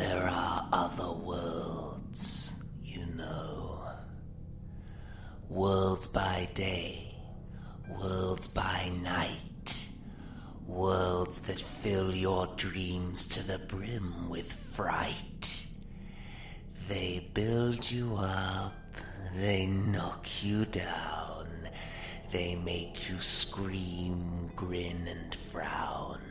There are other worlds, you know. Worlds by day, worlds by night. Worlds that fill your dreams to the brim with fright. They build you up, they knock you down. They make you scream, grin, and frown.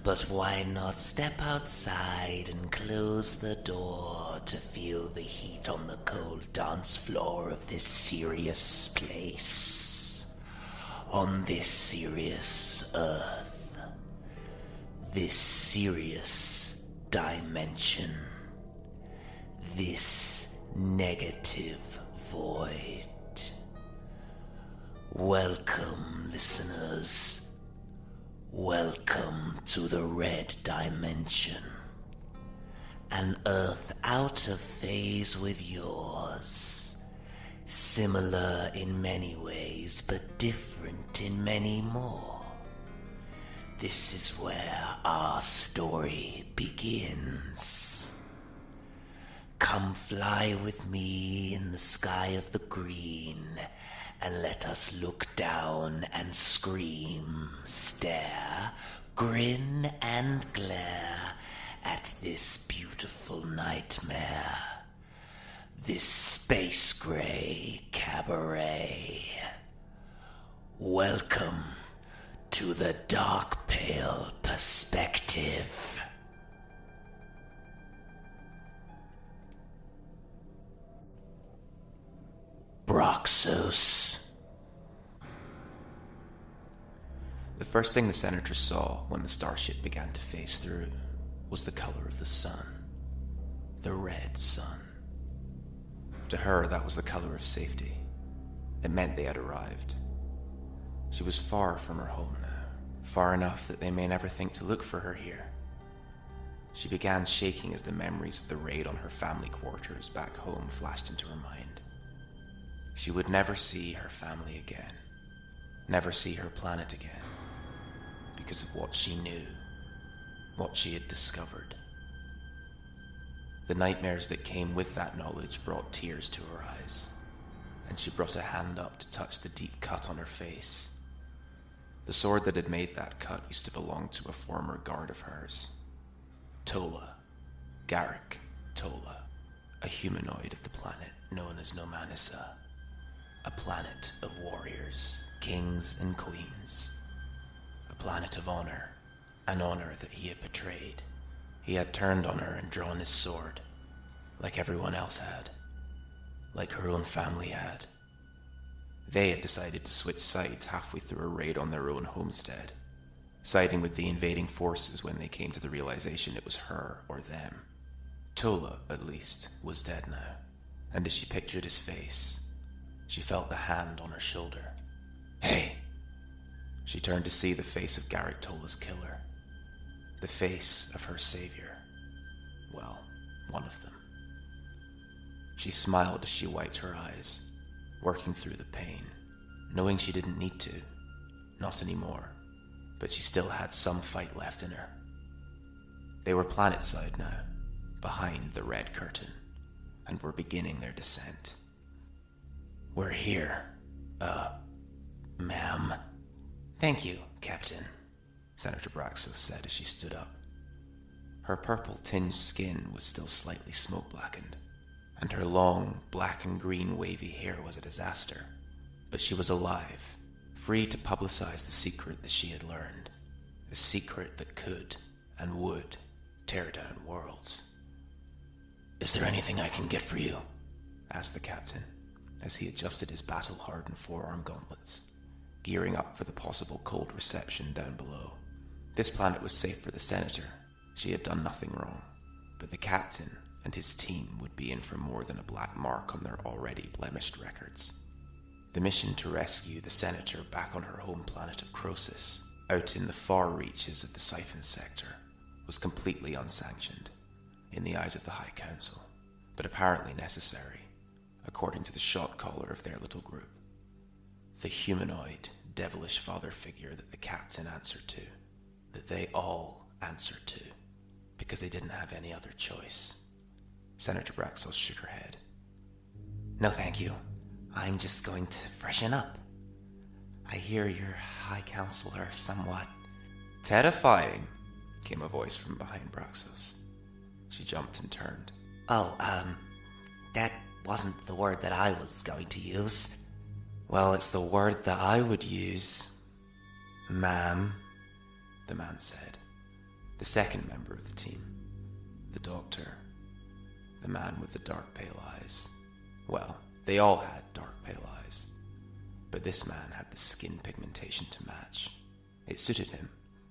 But why not step outside and close the door to feel the heat on the cold dance floor of this serious place? On this serious earth. This serious dimension. This negative void. Welcome, listeners. Welcome to the red dimension. An earth out of phase with yours. Similar in many ways, but different in many more. This is where our story begins. Come fly with me in the sky of the green, and let us look down and scream, stare, grin and glare at this beautiful nightmare, this space gray cabaret. Welcome to the dark pale perspective. Broxos. The first thing the senator saw when the starship began to phase through was the color of the sun. The red sun. To her, that was the color of safety. It meant they had arrived. She was far from her home now, far enough that they may never think to look for her here. She began shaking as the memories of the raid on her family quarters back home flashed into her mind. She would never see her family again, never see her planet again, because of what she knew, what she had discovered. The nightmares that came with that knowledge brought tears to her eyes, and she brought a hand up to touch the deep cut on her face. The sword that had made that cut used to belong to a former guard of hers. Tola, Garrick Tola, a humanoid of the planet known as Nomanissa. A planet of warriors, kings and queens. A planet of honor, an honor that he had betrayed. He had turned on her and drawn his sword, like everyone else had, like her own family had. They had decided to switch sides halfway through a raid on their own homestead, siding with the invading forces when they came to the realization it was her or them. Tola, at least, was dead now, and as she pictured his face, she felt the hand on her shoulder. Hey! She turned to see the face of Garrick Tola's killer. The face of her savior. Well, one of them. She smiled as she wiped her eyes, working through the pain, knowing she didn't need to. Not anymore. But she still had some fight left in her. They were planetside now, behind the red curtain, and were beginning their descent. We're here, ma'am. Thank you, Captain, Senator Braxos said as she stood up. Her purple-tinged skin was still slightly smoke-blackened, and her long, black and green wavy hair was a disaster. But she was alive, free to publicize the secret that she had learned, a secret that could and would tear down worlds. Is there anything I can get for you? Asked the captain, as he adjusted his battle-hardened forearm gauntlets, gearing up for the possible cold reception down below. This planet was safe for the senator. She had done nothing wrong, but the captain and his team would be in for more than a black mark on their already blemished records. The mission to rescue the senator back on her home planet of Croesus, out in the far reaches of the Siphon Sector, was completely unsanctioned in the eyes of the High Council, but apparently necessary, according to the shot caller of their little group. The humanoid, devilish father figure that the captain answered to, that they all answered to, because they didn't have any other choice. Senator Braxos shook her head. No, thank you. I'm just going to freshen up. I hear your High Council are somewhat terrifying, came a voice from behind Braxos. She jumped and turned. Oh, that wasn't the word that I was going to use. Well, it's the word that I would use, ma'am, the man said. The second member of the team, the doctor, the man with the dark pale eyes. Well, they all had dark pale eyes, but this man had the skin pigmentation to match. It suited him,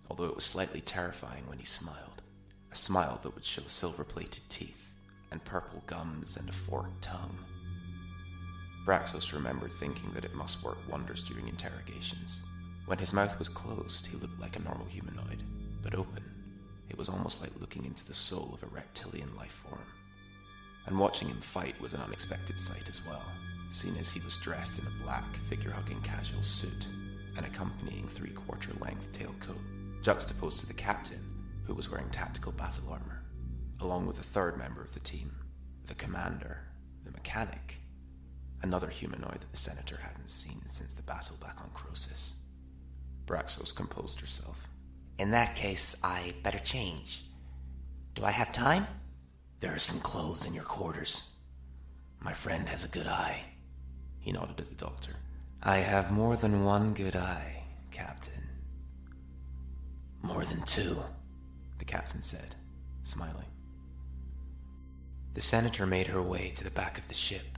although it was slightly terrifying when he smiled. A smile that would show silver-plated teeth and purple gums and a forked tongue. Braxos remembered thinking that it must work wonders during interrogations. When his mouth was closed, he looked like a normal humanoid, but open, it was almost like looking into the soul of a reptilian life form. And watching him fight was an unexpected sight as well, seeing as he was dressed in a black, figure-hugging casual suit, an accompanying three-quarter-length tailcoat, juxtaposed to the captain, who was wearing tactical battle armor, along with the third member of the team, the commander, the mechanic, another humanoid that the senator hadn't seen since the battle back on Croesus. Braxos composed herself. In that case, I better change. Do I have time? There are some clothes in your quarters. My friend has a good eye. He nodded at the doctor. I have more than one good eye, Captain. More than two, the captain said, smiling. The senator made her way to the back of the ship,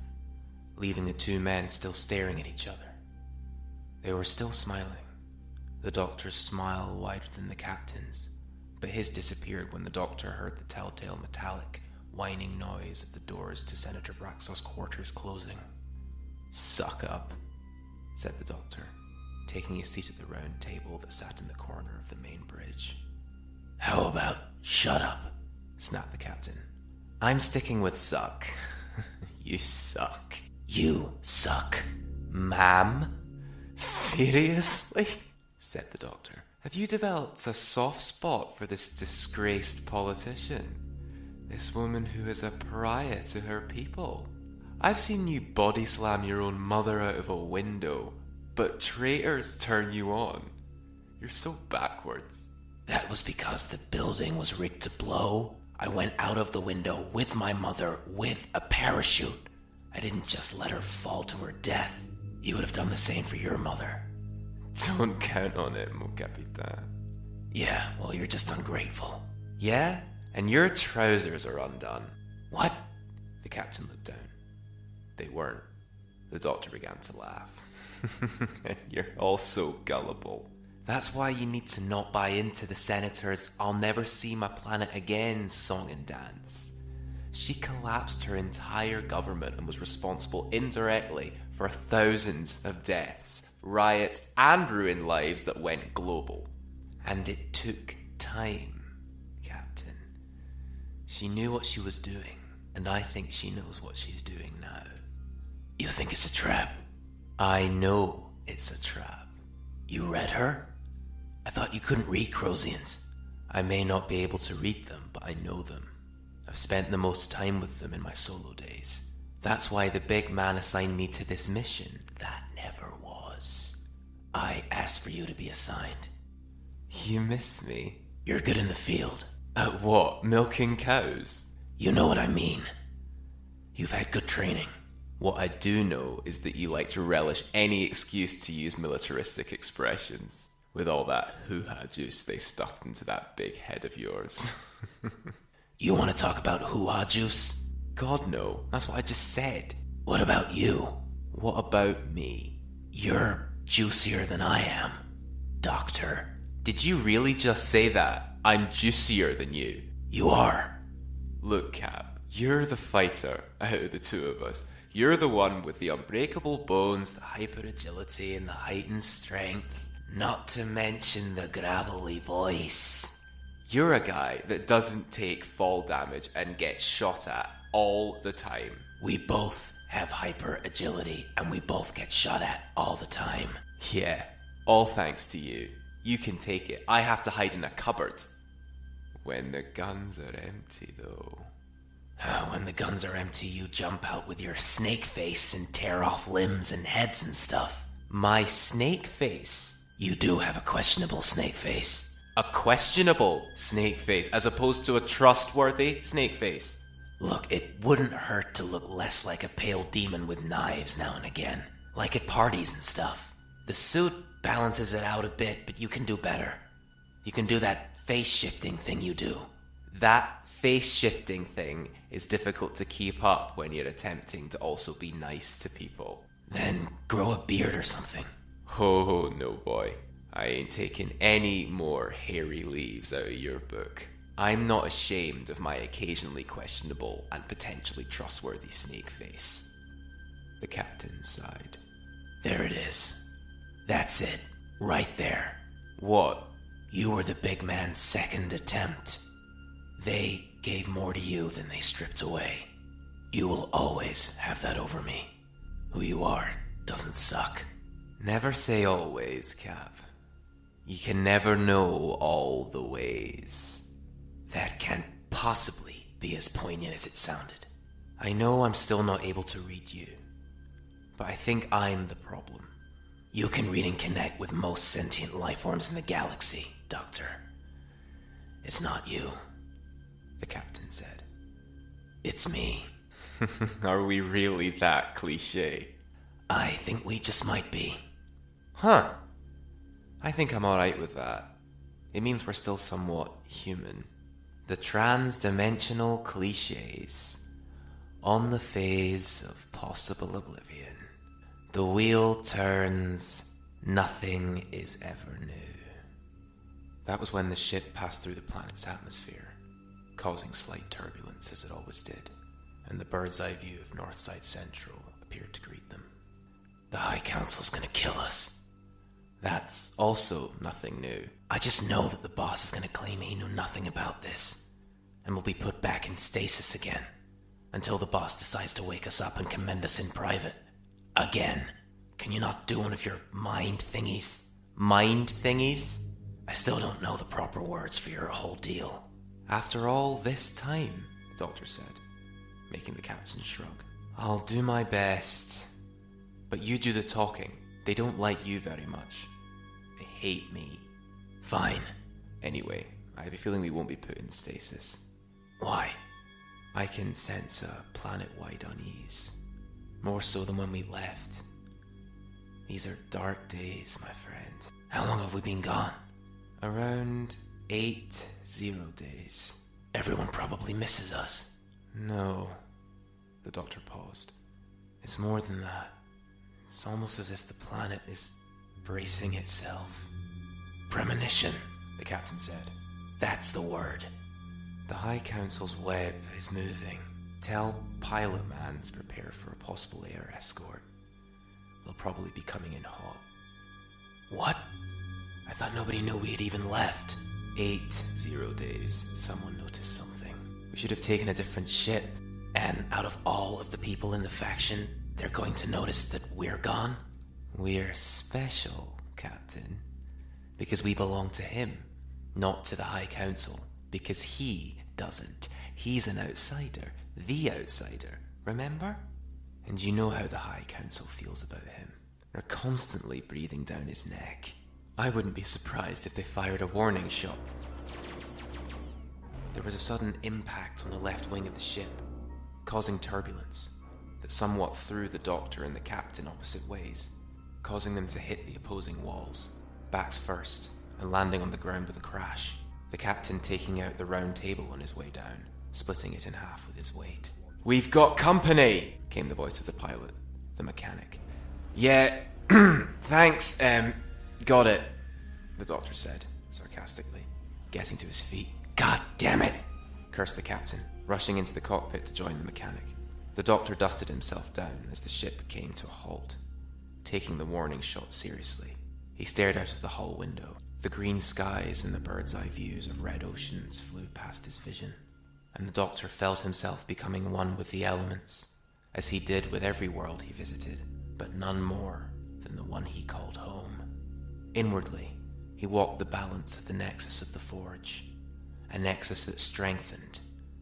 leaving the two men still staring at each other. They were still smiling, the doctor's smile wider than the captain's, but his disappeared when the doctor heard the telltale metallic, whining noise of the doors to Senator Braxos' quarters closing. "Suck up," said the doctor, taking a seat at the round table that sat in the corner of the main bridge. "How about shut up?" snapped the captain. "I'm sticking with suck." "You suck." "You suck, ma'am?" "Seriously?" said the doctor. "Have you developed a soft spot for this disgraced politician? This woman who is a pariah to her people? I've seen you body slam your own mother out of a window, but traitors turn you on. You're so backwards." "That was because the building was rigged to blow. I went out of the window with my mother with a parachute. I didn't just let her fall to her death. You would have done the same for your mother." "Don't count on it, mon capitaine." "Yeah, well, you're just ungrateful." "Yeah? And your trousers are undone." "What?" The captain looked down. They weren't. The doctor began to laugh. "You're all so gullible. That's why you need to not buy into the senator's 'I'll never see my planet again' song and dance. She collapsed her entire government and was responsible indirectly for thousands of deaths, riots, and ruined lives that went global. And it took time, Captain. She knew what she was doing, and I think she knows what she's doing now." "You think it's a trap?" "I know it's a trap." "You read her? I thought you couldn't read Crozians." "I may not be able to read them, but I know them. I've spent the most time with them in my solo days. That's why the big man assigned me to this mission." "That never was. I asked for you to be assigned." "You miss me?" "You're good in the field." "At what? Milking cows?" "You know what I mean. You've had good training." "What I do know is that you like to relish any excuse to use militaristic expressions, with all that hoo-ha juice they stuffed into that big head of yours." "You want to talk about hoo-ha juice?" "God, no. That's what I just said." "What about you?" "What about me?" "You're juicier than I am, Doctor." "Did you really just say that? I'm juicier than you." "You are." "Look, Cap, you're the fighter out of the two of us. You're the one with the unbreakable bones, the hyper-agility, and the heightened strength. Not to mention the gravelly voice. You're a guy that doesn't take fall damage and gets shot at all the time." "We both have hyper-agility, and we both get shot at all the time." "Yeah, all thanks to you. You can take it. I have to hide in a cupboard." When the guns are empty, though. When the guns are empty, you jump out with your snake face and tear off limbs and heads and stuff. My snake face? You do have a questionable snake face. A questionable snake face, as opposed to a trustworthy snake face. Look, it wouldn't hurt to look less like a pale demon with knives now and again. Like at parties and stuff. The suit balances it out a bit, but you can do better. You can do that face-shifting thing you do. That face-shifting thing is difficult to keep up when you're attempting to also be nice to people. Then grow a beard or something. Oh, no, boy. I ain't taking any more hairy leaves out of your book. I'm not ashamed of my occasionally questionable and potentially trustworthy snake face. The captain sighed. There it is. That's it. Right there. What? You were the big man's second attempt. They gave more to you than they stripped away. You will always have that over me. Who you are doesn't suck. Never say always, Cap. You can never know all the ways. That can't possibly be as poignant as it sounded. I know I'm still not able to read you, but I think I'm the problem. You can read and connect with most sentient life forms in the galaxy, Doctor. It's not you, the captain said. It's me. Are we really that cliché? I think we just might be. Huh. I think I'm alright with that. It means we're still somewhat human. The trans-dimensional clichés. On the phase of possible oblivion. The wheel turns, nothing is ever new. That was when the ship passed through the planet's atmosphere, causing slight turbulence as it always did, and the bird's eye view of Northside Central appeared to greet them. The High Council's gonna kill us. That's also nothing new. I just know that the boss is gonna claim he knew nothing about this, and will be put back in stasis again, until the boss decides to wake us up and commend us in private. Again. Can you not do one of your mind thingies? Mind thingies? I still don't know the proper words for your whole deal. After all this time, the doctor said, making the captain shrug. I'll do my best. But you do the talking. They don't like you very much. They hate me. Fine. Anyway, I have a feeling we won't be put in stasis. Why? I can sense a planet-wide unease. More so than when we left. These are dark days, my friend. How long have we been gone? Around 80 days. Everyone probably misses us. No. The doctor paused. It's more than that. It's almost as if the planet is bracing itself. Premonition, the captain said. That's the word. The High Council's web is moving. Tell Pilot Man to prepare for a possible air escort. They'll probably be coming in hot. What? I thought nobody knew we had even left. 80 days, someone noticed something. We should have taken a different ship. And out of all of the people in the faction, they're going to notice that we're gone? We're special, Captain. Because we belong to him, not to the High Council. Because he doesn't. He's an outsider. The outsider. Remember? And you know how the High Council feels about him. They're constantly breathing down his neck. I wouldn't be surprised if they fired a warning shot. There was a sudden impact on the left wing of the ship, causing turbulence that somewhat threw the doctor and the captain opposite ways, causing them to hit the opposing walls, backs first, and landing on the ground with a crash, the captain taking out the round table on his way down, splitting it in half with his weight. "We've got company," came the voice of the pilot, the mechanic. "Yeah, thanks, got it," the doctor said, sarcastically, getting to his feet. God damn it, cursed the captain, rushing into the cockpit to join the mechanic. The doctor dusted himself down as the ship came to a halt, taking the warning shot seriously. He stared out of the hull window. The green skies and the bird's eye views of red oceans flew past his vision, and the doctor felt himself becoming one with the elements, as he did with every world he visited, but none more than the one he called home. Inwardly, he walked the balance of the nexus of the forge, a nexus that strengthened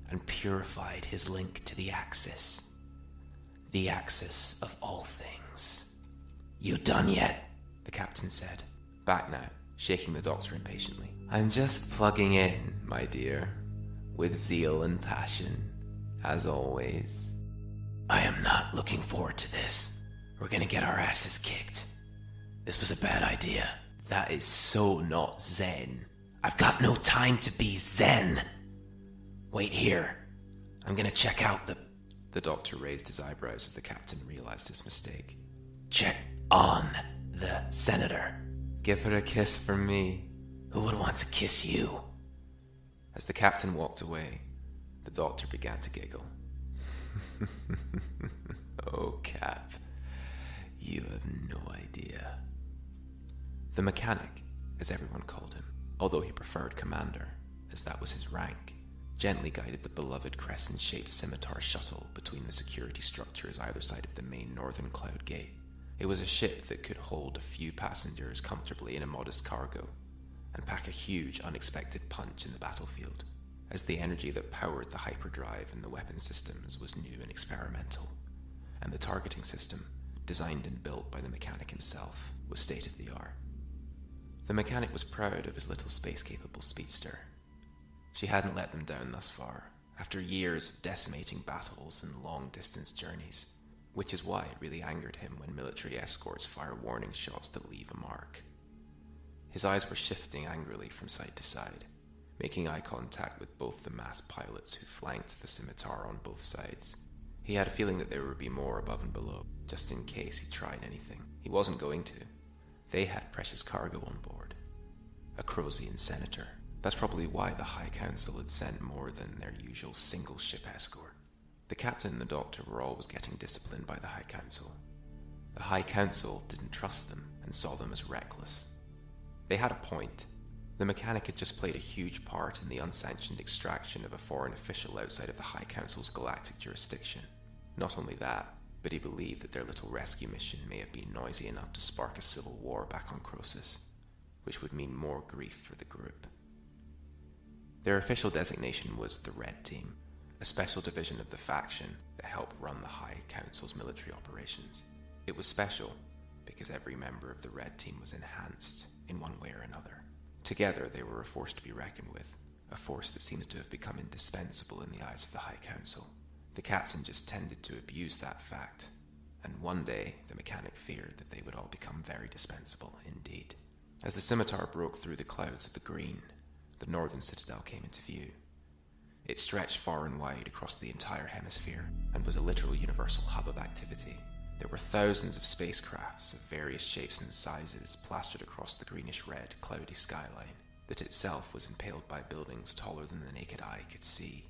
and purified his link to the axis. The axis of all things. You done yet? The captain said, back now, shaking the doctor impatiently. I'm just plugging in, my dear, with zeal and passion, as always. I am not looking forward to this. We're gonna get our asses kicked. This was a bad idea. That is so not zen. I've got no time to be zen. Wait here. I'm gonna check out the... The doctor raised his eyebrows as the captain realized his mistake. Check on the senator. Give her a kiss from me. Who would want to kiss you? As the captain walked away, the doctor began to giggle. Oh, Cap, you have no idea. The mechanic, as everyone called him, although he preferred commander, as that was his rank, gently guided the beloved crescent-shaped scimitar shuttle between the security structures either side of the main northern cloud gate. It was a ship that could hold a few passengers comfortably in a modest cargo, and pack a huge, unexpected punch in the battlefield, as the energy that powered the hyperdrive and the weapon systems was new and experimental, and the targeting system, designed and built by the mechanic himself, was state-of-the-art. The mechanic was proud of his little space-capable speedster. She hadn't let them down thus far, after years of decimating battles and long-distance journeys, which is why it really angered him when military escorts fire warning shots that leave a mark. His eyes were shifting angrily from side to side, making eye contact with both the masked pilots who flanked the scimitar on both sides. He had a feeling that there would be more above and below, just in case he tried anything. He wasn't going to. They had precious cargo on board. A Crosian senator. That's probably why the High Council had sent more than their usual single-ship escort. The captain and the doctor were always getting disciplined by the High Council. The High Council didn't trust them and saw them as reckless. They had a point. The mechanic had just played a huge part in the unsanctioned extraction of a foreign official outside of the High Council's galactic jurisdiction. Not only that, but he believed that their little rescue mission may have been noisy enough to spark a civil war back on Crosis, which would mean more grief for the group. Their official designation was the Red Team, a special division of the faction that helped run the High Council's military operations. It was special because every member of the Red Team was enhanced in one way or another. Together they were a force to be reckoned with, a force that seems to have become indispensable in the eyes of the High Council. The captain just tended to abuse that fact, and one day the mechanic feared that they would all become very dispensable indeed. As the scimitar broke through the clouds of the green, the northern citadel came into view. It stretched far and wide across the entire hemisphere and was a literal universal hub of activity. There were thousands of spacecrafts of various shapes and sizes plastered across the greenish-red, cloudy skyline that itself was impaled by buildings taller than the naked eye could see.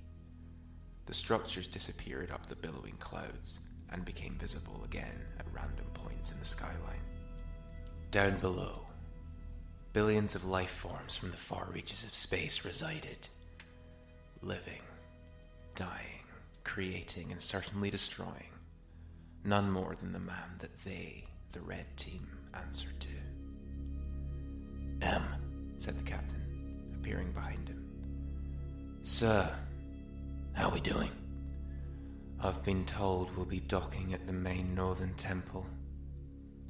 The structures disappeared up the billowing clouds and became visible again at random points in the skyline. Down below, billions of life forms from the far reaches of space resided, living, dying, creating, and certainly destroying, none more than the man that they, the Red Team, answered to. Said the captain, appearing behind him. Sir, how we doing? I've been told we'll be docking at the main northern temple.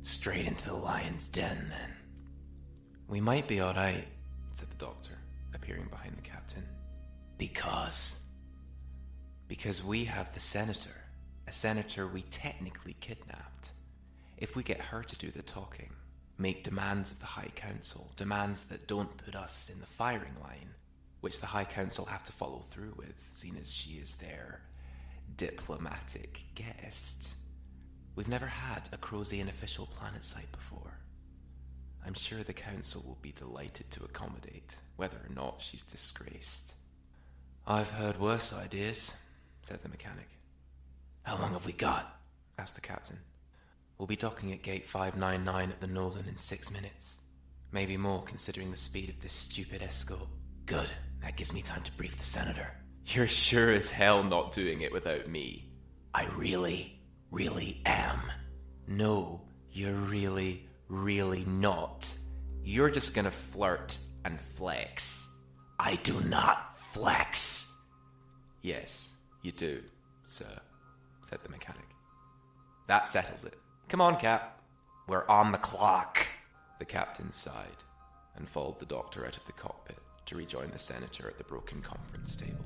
Straight into the lion's den, then. We might be alright, said the doctor, appearing behind the captain. Because we have the senator, a senator we technically kidnapped. If we get her to do the talking, make demands of the High Council, demands that don't put us in the firing line, which the High Council have to follow through with, seeing as she is their diplomatic guest. We've never had a Crosian official planet site before. I'm sure the Council will be delighted to accommodate, whether or not she's disgraced. I've heard worse ideas, said the mechanic. How long have we got? Asked the captain. We'll be docking at gate 599 at the northern in 6 minutes. Maybe more, considering the speed of this stupid escort. Good. That gives me time to brief the senator. You're sure as hell not doing it without me. I really am. No, you're really not. You're just gonna flirt and flex. I do not Flex. Yes, you do, sir, said the mechanic. That settles it. Come on, Cap. We're on the clock. The captain sighed and followed the doctor out of the cockpit to rejoin the senator at the broken conference table.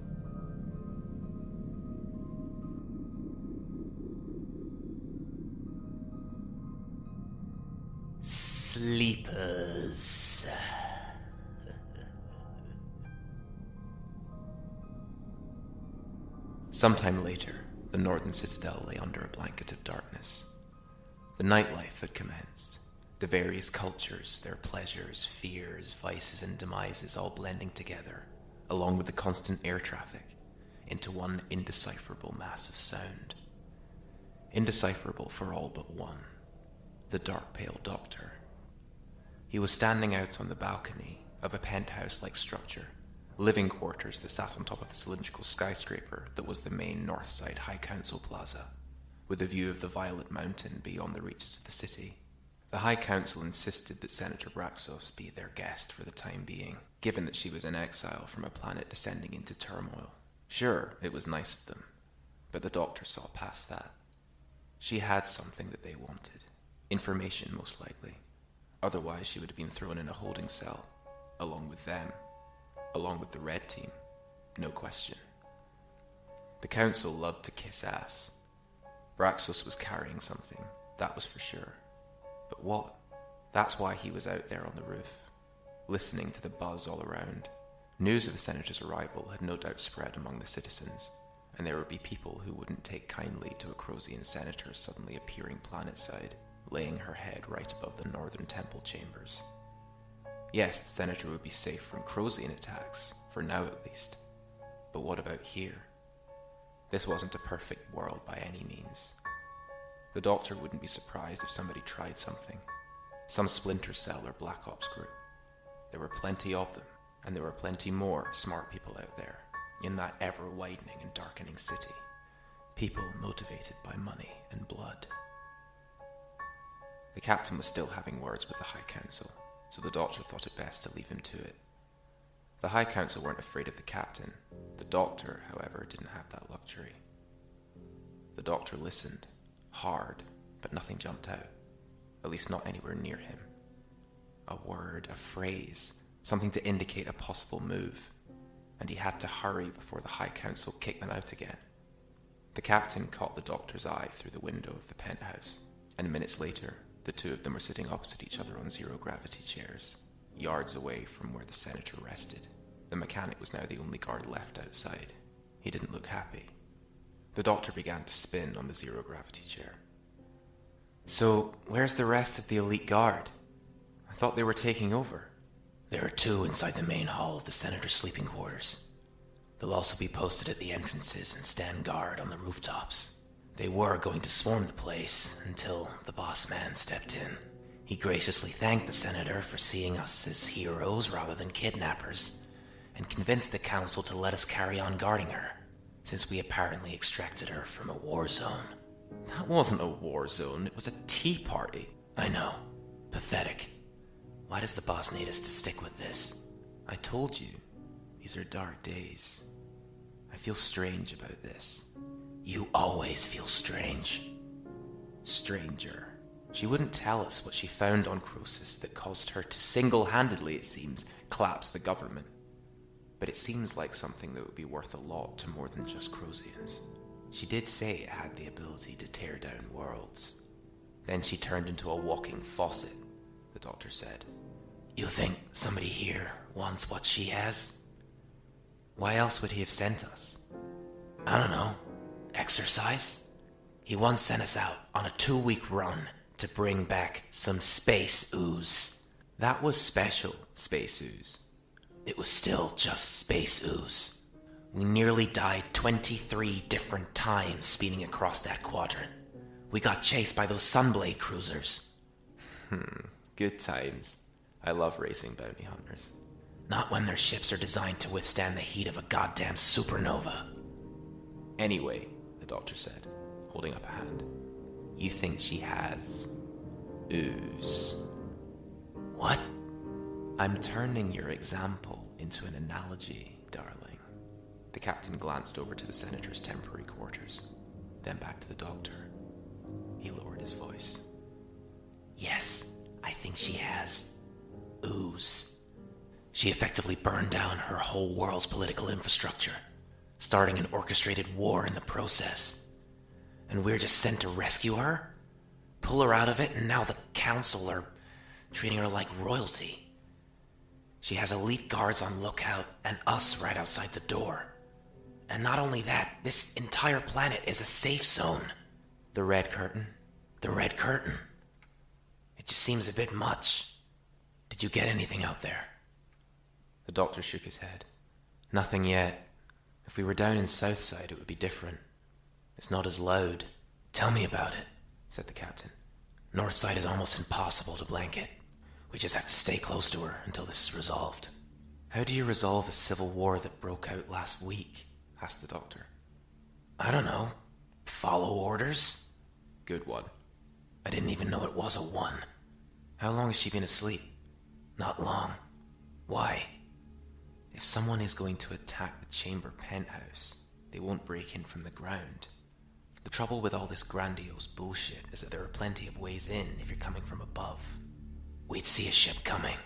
Sleepers. Sometime later, the northern citadel lay under a blanket of darkness. The nightlife had commenced. The various cultures, their pleasures, fears, vices, and demises all blending together, along with the constant air traffic, into one indecipherable mass of sound. Indecipherable for all but one, the dark pale doctor. He was standing out on the balcony of a penthouse-like structure, living quarters that sat on top of the cylindrical skyscraper that was the main Northside High Council Plaza, with a view of the Violet Mountain beyond the reaches of the city. The High Council insisted that Senator Braxos be their guest for the time being, given that she was in exile from a planet descending into turmoil. Sure, it was nice of them, but the doctor saw past that. She had something that they wanted. Information, most likely. Otherwise, she would have been thrown in a holding cell, along with them, along with the Red Team, no question. The Council loved to kiss ass. Braxos was carrying something, that was for sure. But what? That's why he was out there on the roof, listening to the buzz all around. News of the senator's arrival had no doubt spread among the citizens, and there would be people who wouldn't take kindly to a Crosian senator suddenly appearing planetside, laying her head right above the northern temple chambers. Yes, the senator would be safe from Crosian attacks, for now at least. But what about here? This wasn't a perfect world by any means. The doctor wouldn't be surprised if somebody tried something. Some splinter cell or black ops group. There were plenty of them, and there were plenty more smart people out there, in that ever-widening and darkening city. People motivated by money and blood. The captain was still having words with the High Council, so the doctor thought it best to leave him to it. The High Council weren't afraid of the captain. The doctor, however, didn't have that luxury. The doctor listened. Hard, but nothing jumped out. At least not anywhere near him. A word, a phrase, something to indicate a possible move, and he had to hurry before the High Council kicked them out again. The captain caught the doctor's eye through the window of the penthouse, and minutes later, the two of them were sitting opposite each other on zero-gravity chairs, yards away from where the senator rested. The mechanic was now the only guard left outside. He didn't look happy. The doctor began to spin on the zero-gravity chair. So, where's the rest of the elite guard? I thought they were taking over. There are 2 inside the main hall of the senator's sleeping quarters. They'll also be posted at the entrances and stand guard on the rooftops. They were going to swarm the place until the boss man stepped in. He graciously thanked the senator for seeing us as heroes rather than kidnappers, and convinced the council to let us carry on guarding her, since we apparently extracted her from a war zone. That wasn't a war zone, it was a tea party. I know. Pathetic. Why does the boss need us to stick with this? I told you, these are dark days. I feel strange about this. You always feel strange. Stranger. She wouldn't tell us what she found on Croesus that caused her to single-handedly, it seems, collapse the government. But it seems like something that would be worth a lot to more than just Crosians. She did say it had the ability to tear down worlds. Then she turned into a walking faucet, the doctor said. You think somebody here wants what she has? Why else would he have sent us? I don't know. Exercise? He once sent us out on a 2-week run to bring back some space ooze. That was special space ooze. It was still just space ooze. We nearly died 23 different times speeding across that quadrant. We got chased by those Sunblade cruisers. Good times. I love racing bounty hunters. Not when their ships are designed to withstand the heat of a goddamn supernova. Anyway, the doctor said, holding up a hand. You think she has ooze? What? I'm turning your example into an analogy, darling. The captain glanced over to the senator's temporary quarters, then back to the doctor. He lowered his voice. Yes, I think she has ooze. She effectively burned down her whole world's political infrastructure, starting an orchestrated war in the process. And we're just sent to rescue her, pull her out of it, and now the council are treating her like royalty. She has elite guards on lookout and us right outside the door. And not only that, this entire planet is a safe zone. The red curtain? The red curtain. It just seems a bit much. Did you get anything out there? The doctor shook his head. Nothing yet. If we were down in Southside, it would be different. It's not as loud. Tell me about it, said the captain. Northside is almost impossible to blanket. We just have to stay close to her until this is resolved. How do you resolve a civil war that broke out last week? Asked the doctor. I don't know. Follow orders? Good one. I didn't even know it was a one. How long has she been asleep? Not long. Why? If someone is going to attack the chamber penthouse, they won't break in from the ground. The trouble with all this grandiose bullshit is that there are plenty of ways in if you're coming from above. We'd see a ship coming.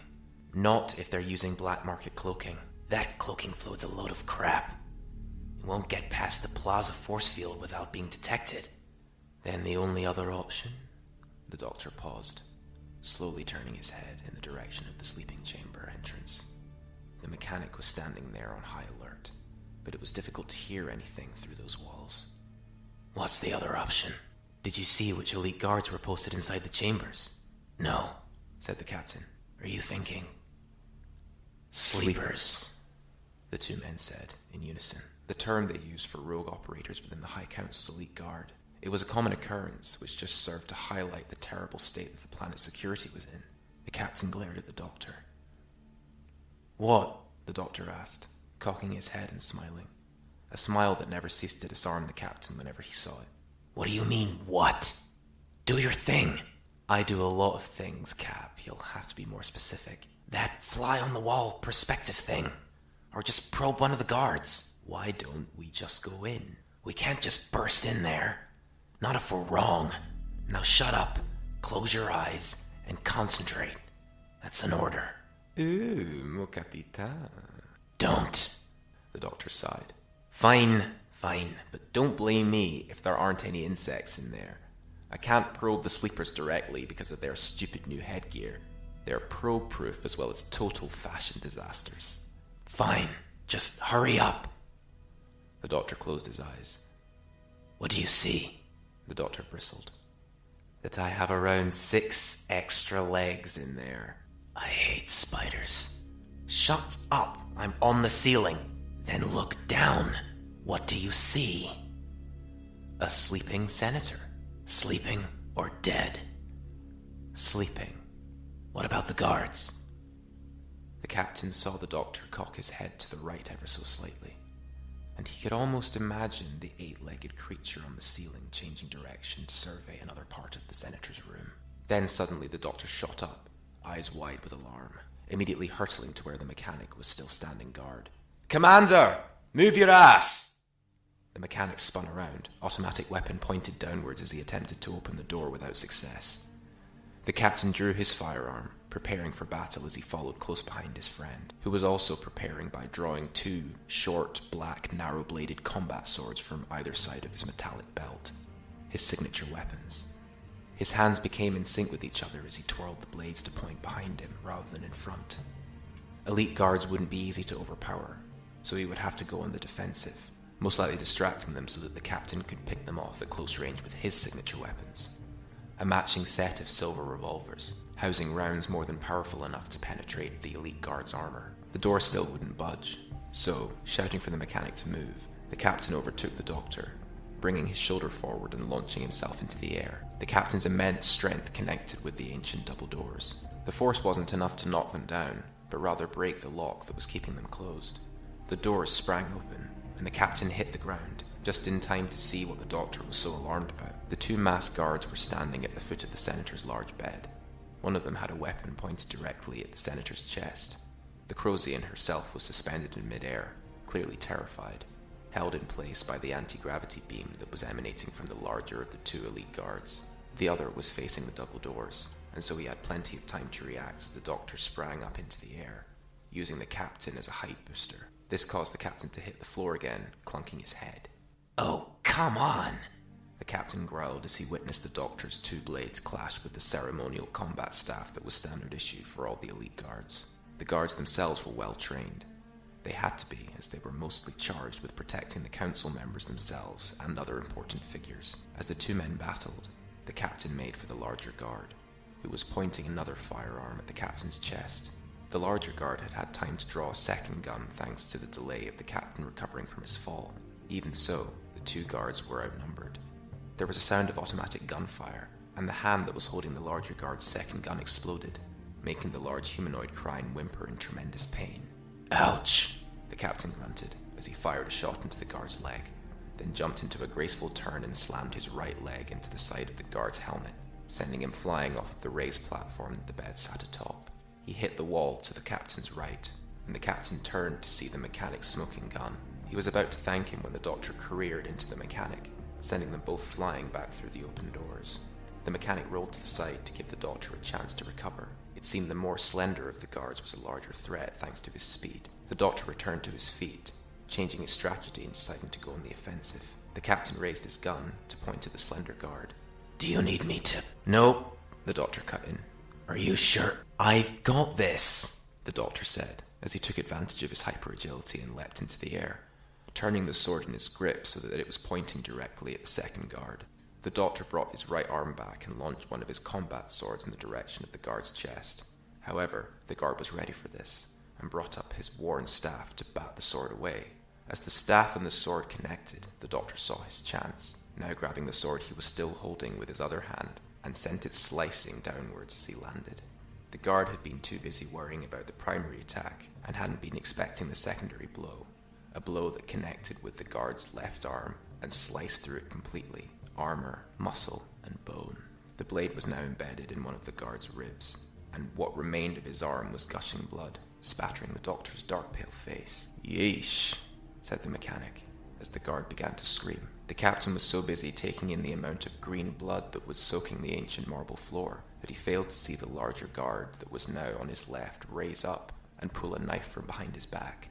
Not if they're using black market cloaking. That cloaking fluid's a load of crap. It won't get past the plaza force field without being detected. Then the only other option? The doctor paused, slowly turning his head in the direction of the sleeping chamber entrance. The mechanic was standing there on high alert, but it was difficult to hear anything through those walls. What's the other option? Did you see which elite guards were posted inside the chambers? No, said the captain. Are you thinking? Sleepers, the two men said in unison, the term they used for rogue operators within the High Council's elite guard. It was a common occurrence, which just served to highlight the terrible state that the planet's security was in. The captain glared at the doctor. What? The doctor asked, cocking his head and smiling. A smile that never ceased to disarm the captain whenever he saw it. What do you mean, what? Do your thing. I do a lot of things, Cap. You'll have to be more specific. That fly-on-the-wall perspective thing. Or just probe one of the guards. Why don't we just go in? We can't just burst in there. Not if we're wrong. Now shut up, close your eyes, and concentrate. That's an order. Mon capitaine. Don't. The doctor sighed. Fine, but don't blame me if there aren't any insects in there. I can't probe the sleepers directly because of their stupid new headgear. They're probe-proof as well as total fashion disasters. Fine, just hurry up. The doctor closed his eyes. What do you see? The doctor bristled. That I have around 6 extra legs in there. I hate spiders. Shut up, I'm on the ceiling. Then look down. What do you see? A sleeping senator. Sleeping or dead? Sleeping. What about the guards? The captain saw the doctor cock his head to the right ever so slightly, and he could almost imagine the 8-legged creature on the ceiling changing direction to survey another part of the senator's room. Then suddenly the doctor shot up, eyes wide with alarm, immediately hurtling to where the mechanic was still standing guard. Commander! Move your ass! The mechanic spun around, automatic weapon pointed downwards as he attempted to open the door without success. The captain drew his firearm, preparing for battle as he followed close behind his friend, who was also preparing by drawing 2 short, black, narrow-bladed combat swords from either side of his metallic belt, his signature weapons. His hands became in sync with each other as he twirled the blades to point behind him rather than in front. Elite guards wouldn't be easy to overpower, so he would have to go on the defensive, most likely distracting them so that the captain could pick them off at close range with his signature weapons. A matching set of silver revolvers, housing rounds more than powerful enough to penetrate the elite guard's armor. The door still wouldn't budge, so, shouting for the mechanic to move, the captain overtook the doctor, bringing his shoulder forward and launching himself into the air. The captain's immense strength connected with the ancient double doors. The force wasn't enough to knock them down, but rather break the lock that was keeping them closed. The doors sprang open, and the captain hit the ground, just in time to see what the doctor was so alarmed about. The 2 masked guards were standing at the foot of the senator's large bed. One of them had a weapon pointed directly at the senator's chest. The Crosian herself was suspended in midair, clearly terrified. held in place by the anti-gravity beam that was emanating from the larger of the two elite guards. The other was facing the double doors, and so he had plenty of time to react as the Doctor sprang up into the air, using the captain as a height booster. This caused the captain to hit the floor again, clunking his head. "Oh, come on," the captain growled as he witnessed the Doctor's two blades clash with the ceremonial combat staff that was standard issue for all the elite guards. The guards themselves were well trained. They had to be, as they were mostly charged with protecting the council members themselves and other important figures. As the two men battled, the captain made for the larger guard, who was pointing another firearm at the captain's chest. The larger guard had had time to draw a second gun thanks to the delay of the captain recovering from his fall. Even so, the two guards were outnumbered. There was a sound of automatic gunfire, and the hand that was holding the larger guard's second gun exploded, making the large humanoid cry and whimper in tremendous pain. "Ouch," the captain grunted as he fired a shot into the guard's leg, then jumped into a graceful turn and slammed his right leg into the side of the guard's helmet, sending him flying off of the raised platform that the bed sat atop. He hit the wall to the captain's right, and the captain turned to see the mechanic's smoking gun. He was about to thank him when the Doctor careered into the mechanic, sending them both flying back through the open doors. The mechanic rolled to the side to give the Doctor a chance to recover. It seemed the more slender of the guards was a larger threat thanks to his speed. The Doctor returned to his feet, changing his strategy and deciding to go on the offensive. The captain raised his gun to point to the slender guard. "Do you need me to—" "Nope," the Doctor cut in. "Are you sure? I've got this," the Doctor said, as he took advantage of his hyper-agility and leapt into the air, turning the sword in his grip so that it was pointing directly at the second guard. The Doctor brought his right arm back and launched one of his combat swords in the direction of the guard's chest. However, the guard was ready for this, and brought up his worn staff to bat the sword away. As the staff and the sword connected, the Doctor saw his chance, now grabbing the sword he was still holding with his other hand, and sent it slicing downwards as he landed. The guard had been too busy worrying about the primary attack, and hadn't been expecting the secondary blow, a blow that connected with the guard's left arm and sliced through it completely, armor, muscle, and bone. The blade was now embedded in one of the guard's ribs, and what remained of his arm was gushing blood, spattering the Doctor's dark pale face. "Yeesh," said the mechanic, as the guard began to scream. The captain was so busy taking in the amount of green blood that was soaking the ancient marble floor that he failed to see the larger guard that was now on his left raise up and pull a knife from behind his back.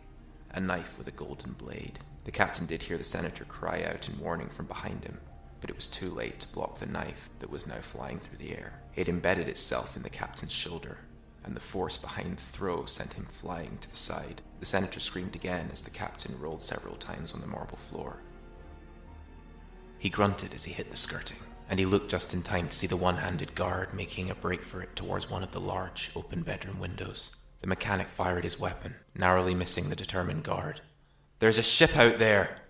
A knife with a golden blade. The captain did hear the senator cry out in warning from behind him, but it was too late to block the knife that was now flying through the air. It embedded itself in the captain's shoulder, and the force behind the throw sent him flying to the side. The senator screamed again as the captain rolled several times on the marble floor. He grunted as he hit the skirting, and he looked just in time to see the one-handed guard making a break for it towards one of the large, open bedroom windows. The mechanic fired his weapon, narrowly missing the determined guard. "There's a ship out there!"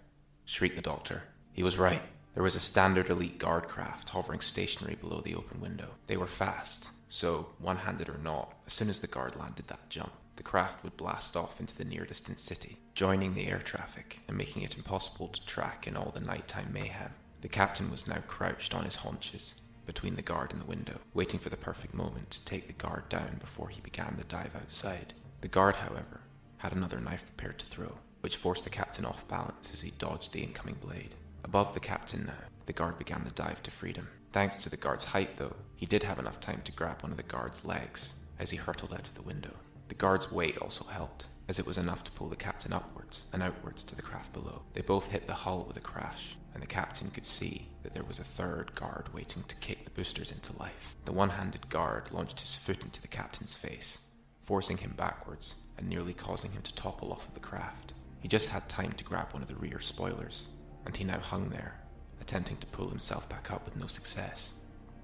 shrieked the Doctor. He was right. There was a standard elite guard craft hovering stationary below the open window. They were fast, so, one-handed or not, as soon as the guard landed that jump, the craft would blast off into the near-distant city, joining the air traffic and making it impossible to track in all the nighttime mayhem. The captain was now crouched on his haunches, between the guard and the window, waiting for the perfect moment to take the guard down before he began the dive outside. The guard, however, had another knife prepared to throw, which forced the captain off balance as he dodged the incoming blade. Above the captain now, the guard began the dive to freedom. Thanks to the guard's height, though, he did have enough time to grab one of the guard's legs as he hurtled out of the window. The guard's weight also helped, as it was enough to pull the captain upwards and outwards to the craft below. They both hit the hull with a crash, and the captain could see that there was a third guard waiting to kick the boosters into life. The one-handed guard launched his foot into the captain's face, forcing him backwards and nearly causing him to topple off of the craft. He just had time to grab one of the rear spoilers, and he now hung there, attempting to pull himself back up with no success.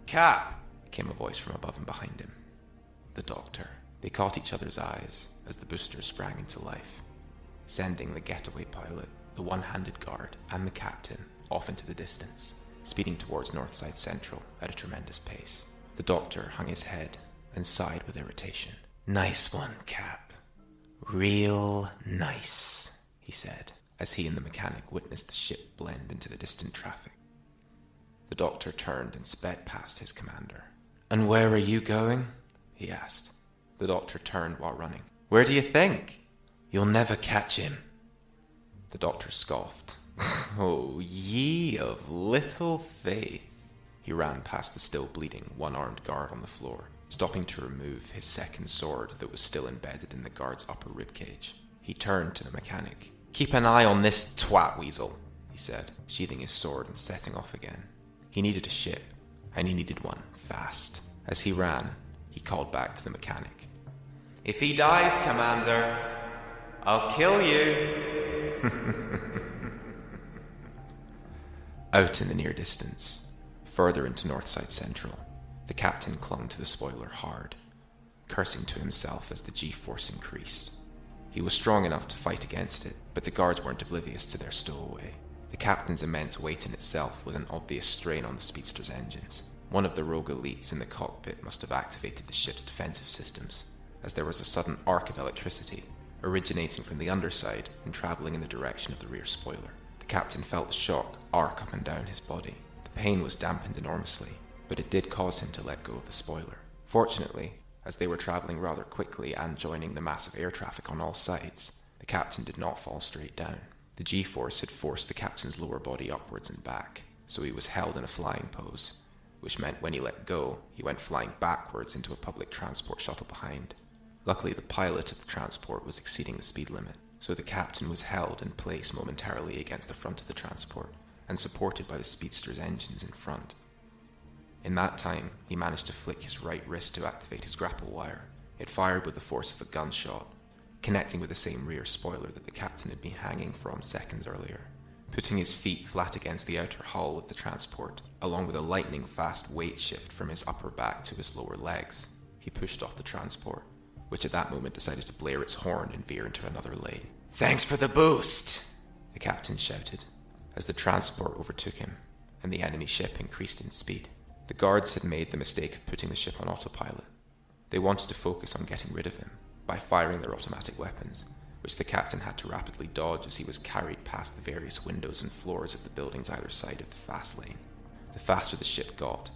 "Cap!" came a voice from above and behind him. The Doctor. They caught each other's eyes as the boosters sprang into life, sending the getaway pilot, the one-handed guard, and the captain off into the distance, speeding towards Northside Central at a tremendous pace. The Doctor hung his head and sighed with irritation. "Nice one, Cap. Real nice," he said, as he and the mechanic witnessed the ship blend into the distant traffic. The Doctor turned and sped past his commander. "And where are you going?" he asked. The Doctor turned while running. "Where do you think?" "You'll never catch him." The doctor scoffed. Oh, ye of little faith. He ran past the still bleeding, one-armed guard on the floor, stopping to remove his second sword that was still embedded in the guard's upper ribcage. He turned to the mechanic. "Keep an eye on this twat weasel," he said, sheathing his sword and setting off again. He needed a ship, and he needed one fast. As he ran, he called back to the mechanic. "If he dies, Commander, I'll kill you." Out in the near distance, further into Northside Central, the captain clung to the spoiler hard, cursing to himself as the G-force increased. He was strong enough to fight against it, but the guards weren't oblivious to their stowaway. The captain's immense weight in itself was an obvious strain on the speedster's engines. One of the rogue elites in the cockpit must have activated the ship's defensive systems, as there was a sudden arc of electricity, originating from the underside and travelling in the direction of the rear spoiler. The captain felt the shock arc up and down his body. The pain was dampened enormously, but it did cause him to let go of the spoiler. Fortunately, as they were travelling rather quickly and joining the massive air traffic on all sides, the captain did not fall straight down. The G-force had forced the captain's lower body upwards and back, so he was held in a flying pose, which meant when he let go, he went flying backwards into a public transport shuttle behind. Luckily, the pilot of the transport was exceeding the speed limit, so the captain was held in place momentarily against the front of the transport and supported by the speedster's engines in front. In that time, he managed to flick his right wrist to activate his grapple wire. It fired with the force of a gunshot, connecting with the same rear spoiler that the captain had been hanging from seconds earlier. Putting his feet flat against the outer hull of the transport, along with a lightning-fast weight shift from his upper back to his lower legs, he pushed off the transport, which at that moment decided to blare its horn and veer into another lane. "Thanks for the boost," the captain shouted, as the transport overtook him, and the enemy ship increased in speed. The guards had made the mistake of putting the ship on autopilot. They wanted to focus on getting rid of him by firing their automatic weapons, which the captain had to rapidly dodge as he was carried past the various windows and floors of the buildings either side of the fast lane. The faster the ship got,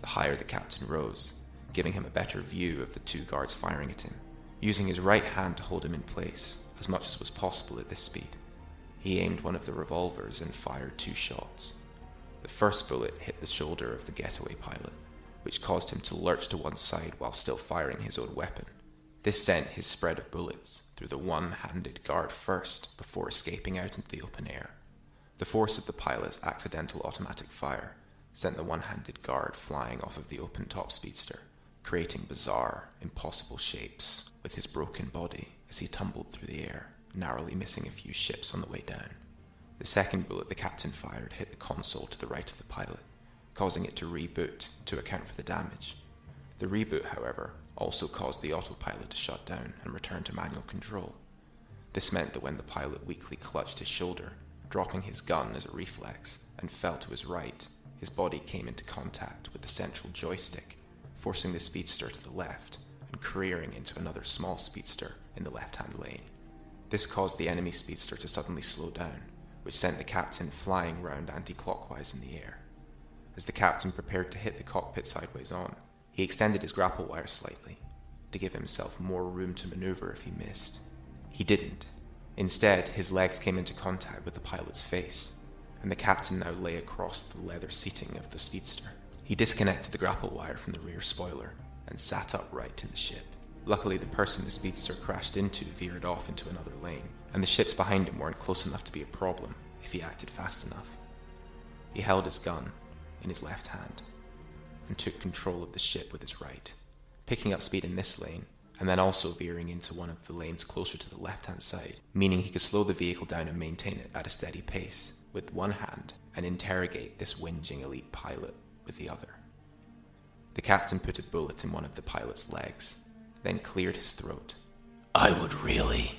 the higher the captain rose, giving him a better view of the two guards firing at him. Using his right hand to hold him in place, as much as was possible at this speed, he aimed one of the revolvers and fired 2 shots. The first bullet hit the shoulder of the getaway pilot, which caused him to lurch to one side while still firing his own weapon. This sent his spread of bullets through the one-handed guard first before escaping out into the open air. The force of the pilot's accidental automatic fire sent the one-handed guard flying off of the open-top speedster, creating bizarre, impossible shapes with his broken body as he tumbled through the air, narrowly missing a few ships on the way down. The second bullet the captain fired hit the console to the right of the pilot, causing it to reboot to account for the damage. The reboot, however, also caused the autopilot to shut down and return to manual control. This meant that when the pilot weakly clutched his shoulder, dropping his gun as a reflex, and fell to his right, his body came into contact with the central joystick, forcing the speedster to the left and careering into another small speedster in the left-hand lane. This caused the enemy speedster to suddenly slow down, which sent the captain flying round anti-clockwise in the air. As the captain prepared to hit the cockpit sideways on, he extended his grapple wire slightly, to give himself more room to maneuver if he missed. He didn't. Instead, his legs came into contact with the pilot's face, and the captain now lay across the leather seating of the speedster. He disconnected the grapple wire from the rear spoiler, and sat upright in the ship. Luckily, the person the speedster crashed into veered off into another lane, and the ships behind him weren't close enough to be a problem if he acted fast enough. He held his gun in his left hand and took control of the ship with his right, picking up speed in this lane and then also veering into one of the lanes closer to the left-hand side, meaning he could slow the vehicle down and maintain it at a steady pace with one hand and interrogate this whinging elite pilot with the other. The captain put a bullet in one of the pilot's legs, then cleared his throat. "I would really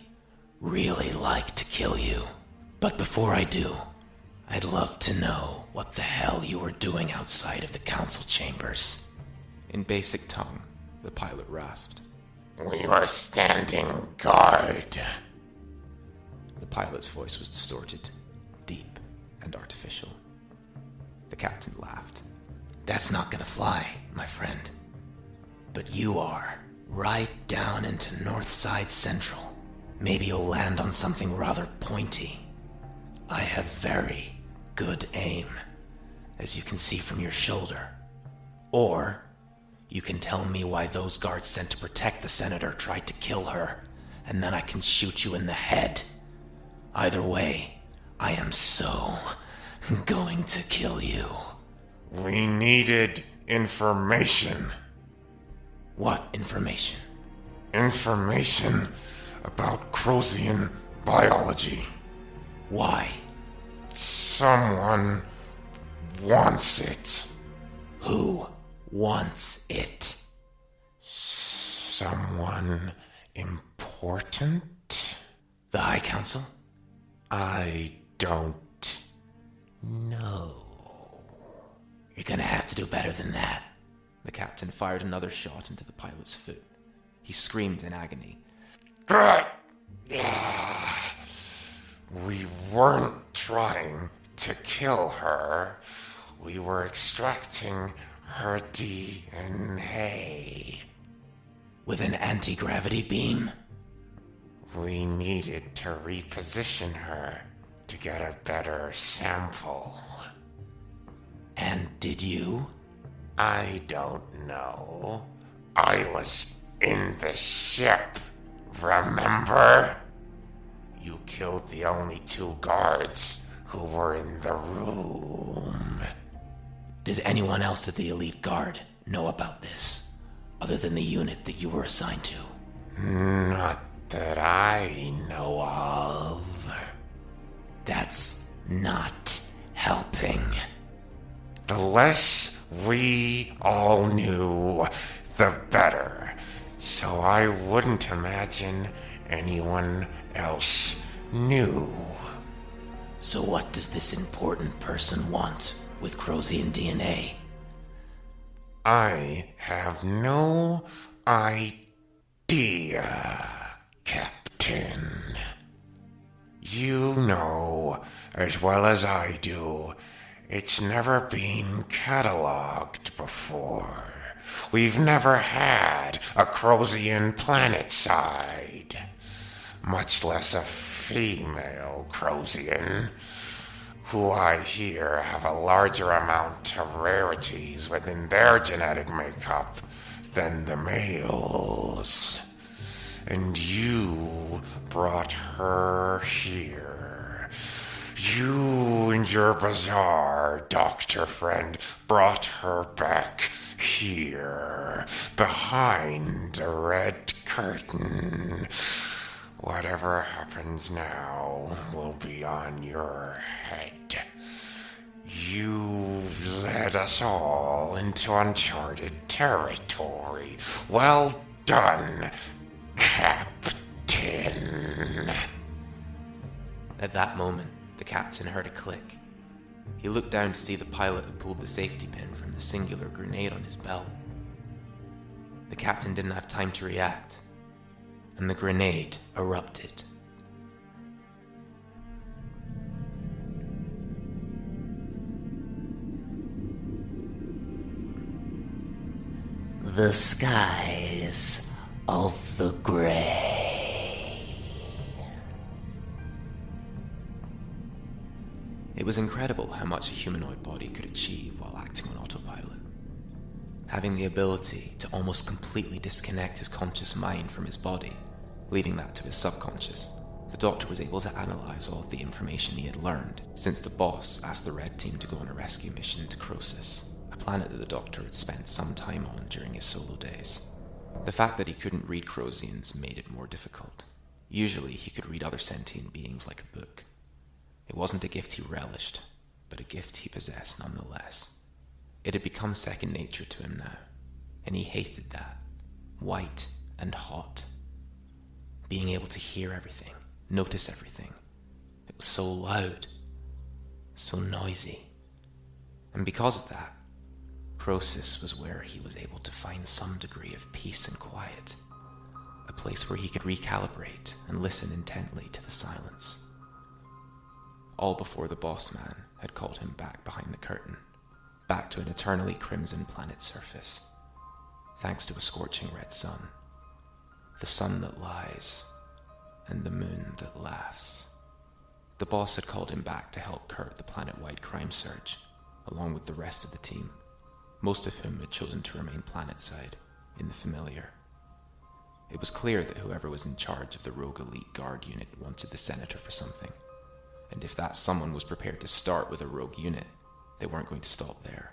like to kill you. But before I do, I'd love to know what the hell you were doing outside of the council chambers." In basic tongue, the pilot rasped. "We were standing guard." The pilot's voice was distorted, deep, and artificial. The captain laughed. "That's not gonna fly, my friend. But you are, right down into Northside Central. Maybe you'll land on something rather pointy. I have very good aim, as you can see from your shoulder. Or you can tell me why those guards sent to protect the senator tried to kill her, and then I can shoot you in the head. Either way, I am so going to kill you. We needed information. What information? Information about Crosian biology. Why? Someone wants it. Who wants it? Someone important? The High Council? I don't No. You're gonna have to do better than that. The captain fired another shot into the pilot's foot. He screamed in agony. We weren't trying to kill her. We were extracting her DNA. With an anti-gravity beam? We needed to reposition her to get a better sample. And did you? I don't know. I was in the ship, remember? You killed the only 2 guards who were in the room. Does anyone else at the Elite Guard know about this, other than the unit that you were assigned to? Not that I know of. That's not helping. The less we all knew, the better. So I wouldn't imagine anyone else knew. So what does this important person want with Crosian DNA? I have no idea, Captain. You know as well as I do, it's never been cataloged before. We've never had a Crosian planetside, much less a female Crosian, who I hear have a larger amount of rarities within their genetic makeup than the males. And you brought her here. You and your bizarre doctor friend brought her back here, behind the red curtain. Whatever happens now will be on your head. You've led us all into uncharted territory. Well done, Captain. At that moment, the captain heard a click. He looked down to see the pilot had pulled the safety pin from the singular grenade on his belt. The captain didn't have time to react, and the grenade erupted. The skies of the gray. It was incredible how much a humanoid body could achieve while acting on autopilot. Having the ability to almost completely disconnect his conscious mind from his body, leaving that to his subconscious, the Doctor was able to analyze all of the information he had learned since the boss asked the Red Team to go on a rescue mission to Crosis, a planet that the Doctor had spent some time on during his solo days. The fact that he couldn't read Crosians made it more difficult. Usually he could read other sentient beings like a book. It wasn't a gift he relished, but a gift he possessed nonetheless. It had become second nature to him now, and he hated that, white and hot. Being able to hear everything, notice everything. It was so loud, so noisy. And because of that, Crosis was where he was able to find some degree of peace and quiet, a place where he could recalibrate and listen intently to the silence. All before the boss man had called him back behind the curtain, back to an eternally crimson planet's surface, thanks to a scorching red sun, the sun that lies and the moon that laughs, The boss had called him back to help curb the planet-wide crime surge, along with the rest of the team, most of whom had chosen to remain planetside, in the familiar. It was clear that whoever was in charge of the rogue elite guard unit wanted the senator for something, and if that someone was prepared to start with a rogue unit, they weren't going to stop there.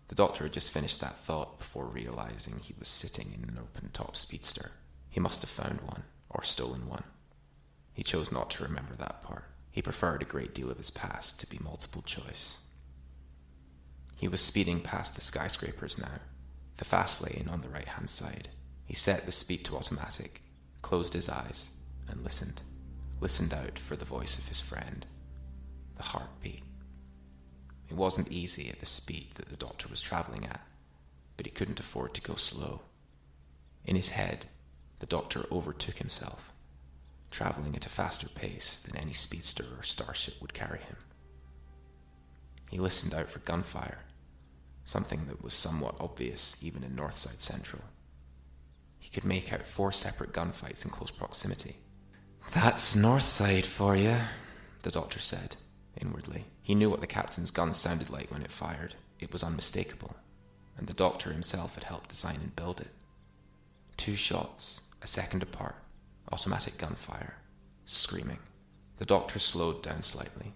The doctor had just finished that thought before realizing he was sitting in an open-top speedster. He must have found one, or stolen one. He chose not to remember that part. He preferred a great deal of his past to be multiple choice. He was speeding past the skyscrapers now, the fast lane on the right-hand side. He set the speed to automatic, closed his eyes, and listened out for the voice of his friend, the heartbeat. It wasn't easy at the speed that the doctor was traveling at, but he couldn't afford to go slow. In his head, the doctor overtook himself, traveling at a faster pace than any speedster or starship would carry him. He listened out for gunfire, something that was somewhat obvious even in Northside Central. He could make out 4 separate gunfights in close proximity. "That's Northside for you," the doctor said, inwardly. He knew what the captain's gun sounded like when it fired. It was unmistakable, and the doctor himself had helped design and build it. 2 shots, a second apart, automatic gunfire, screaming. The doctor slowed down slightly,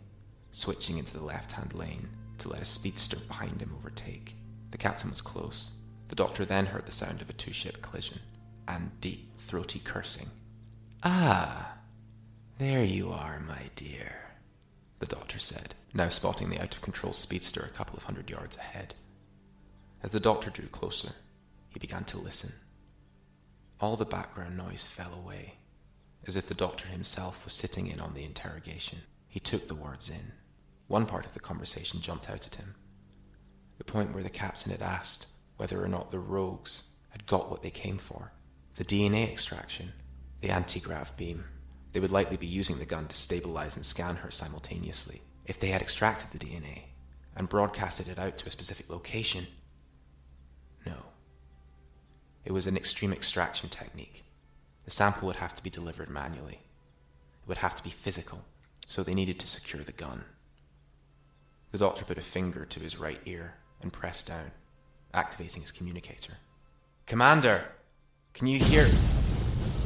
switching into the left-hand lane to let a speedster behind him overtake. The captain was close. The doctor then heard the sound of a 2-ship collision, and deep, throaty cursing. "Ah, there you are, my dear," the doctor said, now spotting the out-of-control speedster a couple of 100 yards ahead. As the doctor drew closer, he began to listen. All the background noise fell away, as if the doctor himself was sitting in on the interrogation. He took the words in. One part of the conversation jumped out at him. The point where the captain had asked whether or not the rogues had got what they came for. The DNA extraction, the anti-grav beam. They would likely be using the gun to stabilize and scan her simultaneously. If they had extracted the DNA and broadcasted it out to a specific location. No. It was an extreme extraction technique. The sample would have to be delivered manually. It would have to be physical, so they needed to secure the gun. The doctor put a finger to his right ear and pressed down, activating his communicator. "Commander, can you hear?"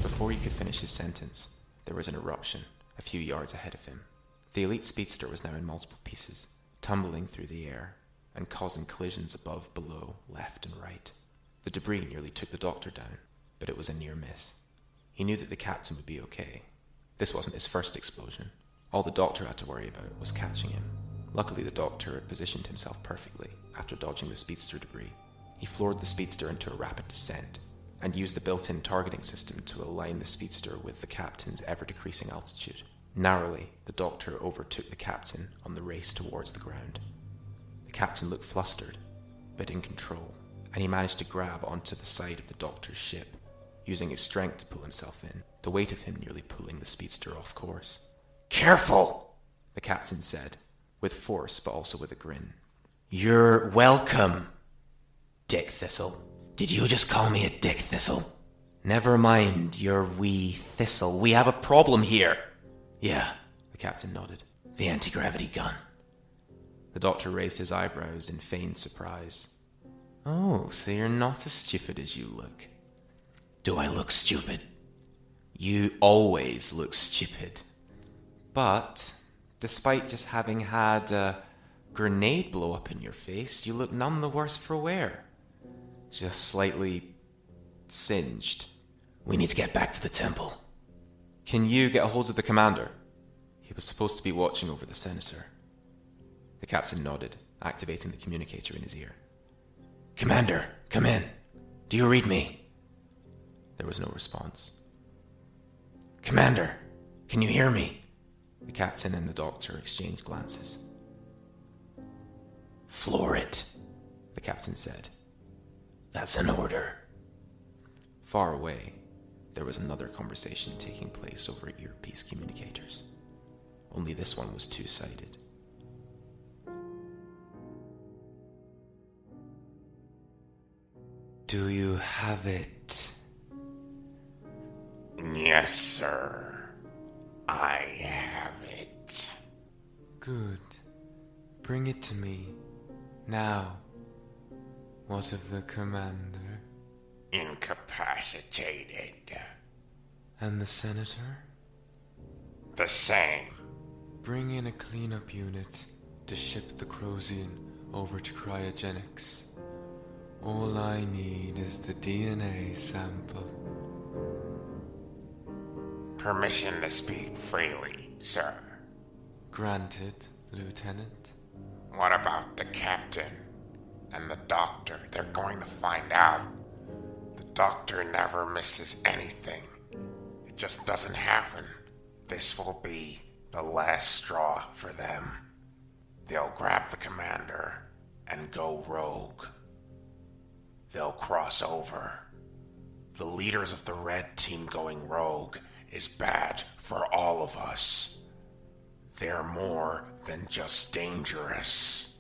Before he could finish his sentence, there was an eruption a few yards ahead of him. The elite speedster was now in multiple pieces, tumbling through the air and causing collisions above, below, left and right. The debris nearly took the doctor down, but it was a near miss. He knew that the captain would be okay. This wasn't his first explosion. All the doctor had to worry about was catching him. Luckily, the doctor had positioned himself perfectly after dodging the speedster debris. He floored the speedster into a rapid descent and used the built-in targeting system to align the speedster with the captain's ever-decreasing altitude. Narrowly, the doctor overtook the captain on the race towards the ground. The captain looked flustered, but in control, and he managed to grab onto the side of the doctor's ship, using his strength to pull himself in, the weight of him nearly pulling the speedster off course. "Careful!" the captain said, with force but also with a grin. "You're welcome, Dick Thistle." "Did you just call me a Dick Thistle?" "Never mind your wee thistle. We have a problem here." "Yeah," the captain nodded. "The anti-gravity gun." The doctor raised his eyebrows in feigned surprise. "Oh, so you're not as stupid as you look." "Do I look stupid?" "You always look stupid." "But, despite just having had a grenade blow up in your face, you look none the worse for wear. Just slightly singed." "We need to get back to the temple." "Can you get a hold of the commander?" He was supposed to be watching over the senator. The captain nodded, activating the communicator in his ear. "Commander, come in. Do you read me?" There was no response. "Commander, can you hear me?" The captain and the doctor exchanged glances. "Floor it," the captain said. "That's an order." Far away, there was another conversation taking place over earpiece communicators. Only this one was two-sided. "Do you have it?" Yes, sir. I have it. Good. Bring it to me. Now. What of the commander? Incapacitated. And the senator? The same. Bring in a cleanup unit to ship the Crosian over to cryogenics. All I need is the DNA sample. Permission to speak freely, sir. Granted, Lieutenant. What about the captain and the doctor? They're going to find out. The doctor never misses anything. It just doesn't happen. This will be the last straw for them. They'll grab the commander and go rogue. They'll cross over. The leaders of the red team going rogue is bad for all of us. They're more than just dangerous.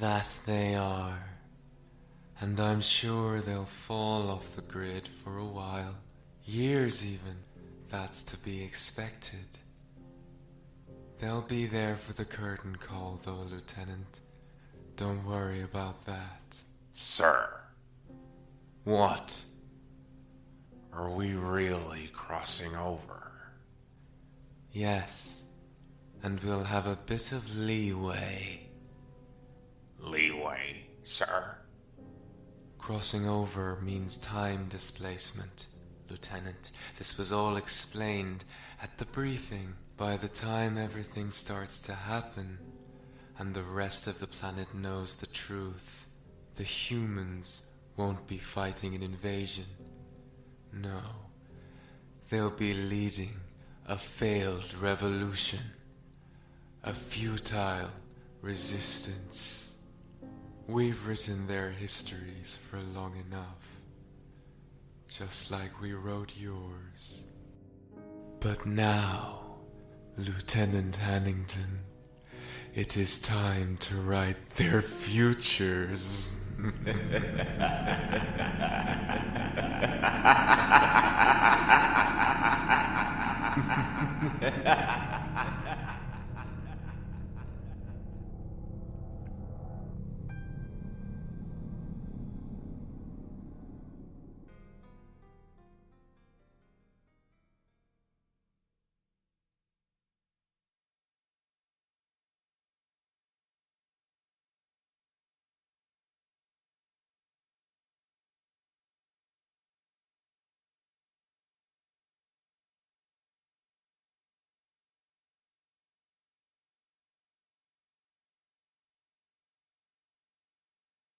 That they are. And I'm sure they'll fall off the grid for a while. Years even. That's to be expected. They'll be there for the curtain call, though, Lieutenant. Don't worry about that. Sir. What? Are we really crossing over? Yes. And we'll have a bit of leeway. Leeway, sir? Crossing over means time displacement, Lieutenant. This was all explained at the briefing. By the time everything starts to happen, and the rest of the planet knows the truth, the humans won't be fighting an invasion. No, they'll be leading a failed revolution, a futile resistance. We've written their histories for long enough, just like we wrote yours. But now, Lieutenant Hannington, it is time to write their futures.